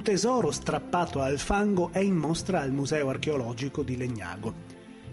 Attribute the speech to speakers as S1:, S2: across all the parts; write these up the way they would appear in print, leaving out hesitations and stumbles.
S1: tesoro strappato al fango è in mostra al Museo Archeologico di Legnago.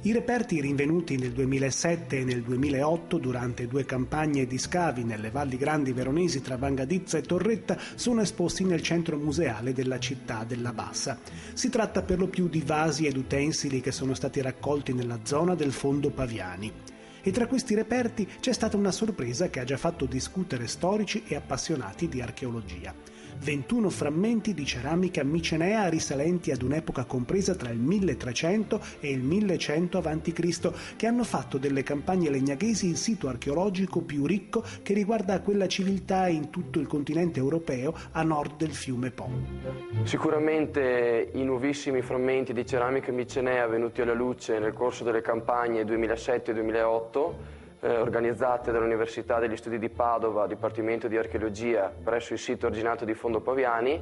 S1: I reperti rinvenuti nel 2007 e nel 2008 durante 2 campagne di scavi nelle valli grandi veronesi tra Vangadizza e Torretta sono esposti nel centro museale della città della Bassa. Si tratta per lo più di vasi ed utensili che sono stati raccolti nella zona del fondo Paviani. E tra questi reperti c'è stata una sorpresa che ha già fatto discutere storici e appassionati di archeologia. 21 frammenti di ceramica micenea risalenti ad un'epoca compresa tra il 1300 e il 1100 a.C., che hanno fatto delle campagne legnaghesi il sito archeologico più ricco che riguarda quella civiltà in tutto il continente europeo a nord del fiume Po.
S2: Sicuramente i nuovissimi frammenti di ceramica micenea venuti alla luce nel corso delle campagne 2007 e 2008 organizzate dall'Università degli Studi di Padova, Dipartimento di Archeologia, presso il sito arginato di Fondo Paviani,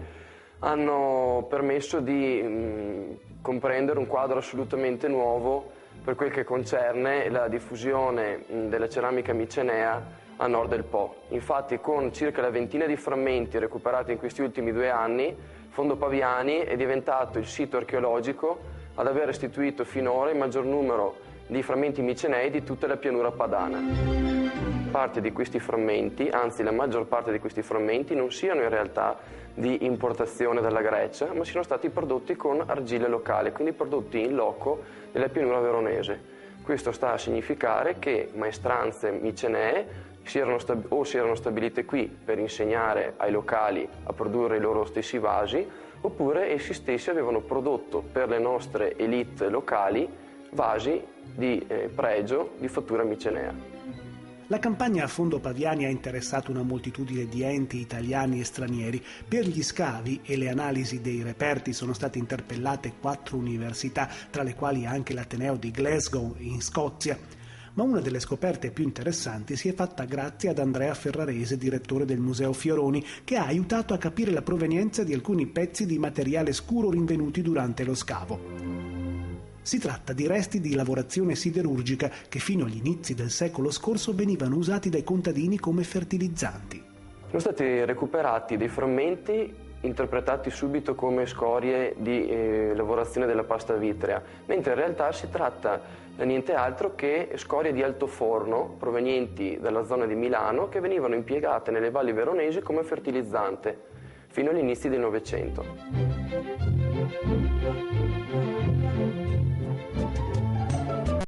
S2: hanno permesso di comprendere un quadro assolutamente nuovo per quel che concerne la diffusione della ceramica micenea a nord del Po. Infatti, con circa la ventina di frammenti recuperati in questi ultimi 2 anni, Fondo Paviani è diventato il sito archeologico ad aver restituito finora il maggior numero di frammenti micenei di tutta la pianura padana. Parte di questi frammenti, anzi la maggior parte di questi frammenti, non siano in realtà di importazione dalla Grecia, ma siano stati prodotti con argille locali, quindi prodotti in loco nella pianura veronese. Questo sta a significare che maestranze micenee si erano stabilite qui per insegnare ai locali a produrre i loro stessi vasi, oppure essi stessi avevano prodotto per le nostre elite locali vasi di pregio di fattura micenea.
S1: La campagna a Fondo Paviani ha interessato una moltitudine di enti italiani e stranieri. Per gli scavi e le analisi dei reperti sono state interpellate 4 università, tra le quali anche l'Ateneo di Glasgow in Scozia. Ma una delle scoperte più interessanti si è fatta grazie ad Andrea Ferrarese, direttore del Museo Fioroni, che ha aiutato a capire la provenienza di alcuni pezzi di materiale scuro rinvenuti durante lo scavo. Si tratta di resti di lavorazione siderurgica che fino agli inizi del secolo scorso venivano usati dai contadini come fertilizzanti.
S2: Sono stati recuperati dei frammenti interpretati subito come scorie di lavorazione della pasta vitrea, mentre in realtà si tratta di niente altro che scorie di altoforno provenienti dalla zona di Milano che venivano impiegate nelle valli veronesi come fertilizzante fino agli inizi del Novecento.